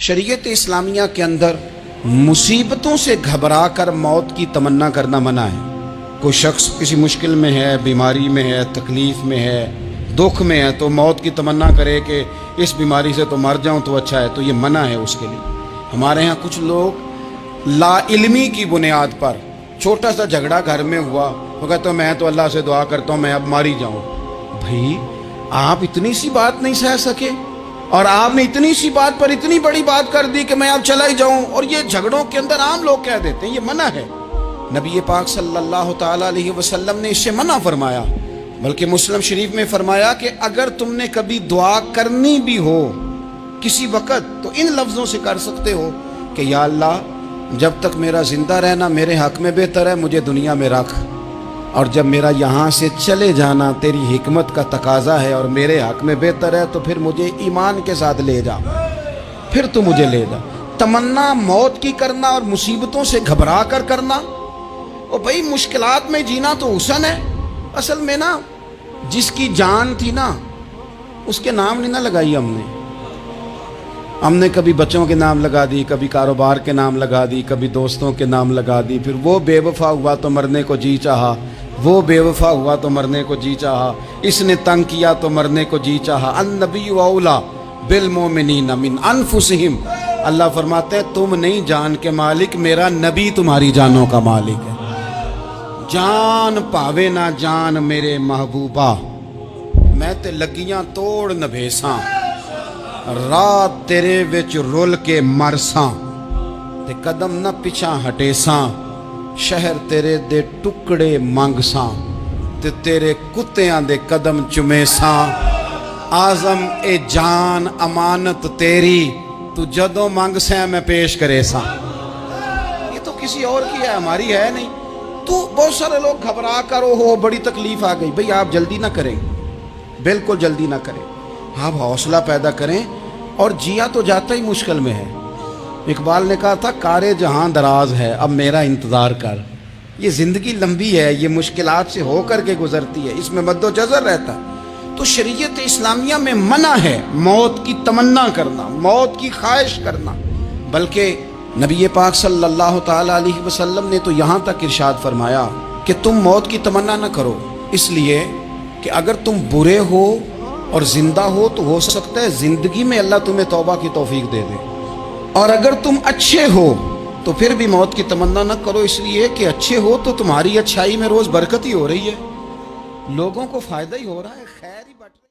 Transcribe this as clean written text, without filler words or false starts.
शरीयत इस्लामिया के अंदर मुसीबतों से घबरा कर मौत की तमन्ना करना मना है। कोई शख्स किसी मुश्किल में है, बीमारी में है, तकलीफ़ में है, दुख में है, तो मौत की तमन्ना करे कि इस बीमारी से तो मर जाऊं तो अच्छा है, तो ये मना है उसके लिए। हमारे यहाँ कुछ लोग लाइल्मी की बुनियाद पर छोटा सा झगड़ा घर में हुआ, वो कहते मैं तो अल्लाह से दुआ करता हूँ मैं अब मारी जाऊँ। भाई आप इतनी सी बात नहीं सह सके और आपने इतनी सी बात पर इतनी बड़ी बात कर दी कि मैं अब चला ही जाऊं, और ये झगड़ों के अंदर आम लोग कह देते हैं, ये मना है। नबी पाक सल्लल्लाहु ताला अलैहि वसल्लम ने इससे मना फरमाया, बल्कि मुस्लिम शरीफ में फरमाया कि अगर तुमने कभी दुआ करनी भी हो किसी वक़्त तो इन लफ्ज़ों से कर सकते हो कि या अल्लाह जब तक मेरा ज़िंदा रहना मेरे हक़ में बेहतर है, मुझे दुनिया में रख, और जब मेरा यहाँ से चले जाना तेरी हिकमत का तकाजा है और मेरे हक़ में बेहतर है तो फिर मुझे ईमान के साथ ले जा, फिर तू मुझे ले जा। तमन्ना मौत की करना और मुसीबतों से घबरा कर करना, और भाई मुश्किलात में जीना तो हुसन है। असल में ना जिसकी जान थी ना उसके नाम नहीं ना लगाई हमने कभी बच्चों के नाम लगा दी, कभी कारोबार के नाम लगा दी, कभी दोस्तों के नाम लगा दी, फिर वो बेवफा हुआ तो मरने को जी चाहा, वो बेवफा हुआ तो मरने को जी चाहा, इसने तंग किया तो मरने को जी चाहा। अन्नबी औला बिल मोमिनीन मिन अनफुसिहिम, अल्लाह फरमाते हैं तुम नहीं जान के मालिक, मेरा नबी तुम्हारी जानों का मालिक है। जान पावे ना जान मेरे महबूबा, मैं ते लगियां तोड़ नभेसा, रात तेरे विच रुल के मरसा, ते कदम न पिछा हटेसा, शहर तेरे दे टुकड़े मंगसा, ते तेरे कुत्तियां दे कदम चुमेसा। आजम ए जान अमानत तेरी, तू जदों मंगसा मैं पेश करे सा। ये तो किसी और की है, हमारी है नहीं। तो बहुत सारे लोग घबरा कर हो बड़ी तकलीफ आ गई। भाई आप जल्दी ना करें, बिल्कुल जल्दी ना करें, आप हौसला पैदा करें, और जिया तो जाता ही मुश्किल में है। इकबाल ने कहा था कारे जहां दराज है अब मेरा इंतज़ार कर। ये ज़िंदगी लंबी है, ये मुश्किलात से होकर के गुजरती है, इसमें मद्दोजज़र रहता है। तो शरीयत इस्लामिया में मना है मौत की तमन्ना करना, मौत की ख्वाहिश करना, बल्कि नबी पाक सल्लल्लाहु ताला अलैहि वसल्लम ने तो यहाँ तक इरशाद फरमाया कि तुम मौत की तमन्ना न करो, इसलिए कि अगर तुम बुरे हो और ज़िंदा हो तो हो सकता है ज़िंदगी में अल्लाह तुम्हें तौबा की तौफीक दे दे, और अगर तुम अच्छे हो तो फिर भी मौत की तमन्ना न करो, इसलिए कि अच्छे हो तो तुम्हारी अच्छाई में रोज़ बरकत ही हो रही है, लोगों को फ़ायदा ही हो रहा है, खैर ही बट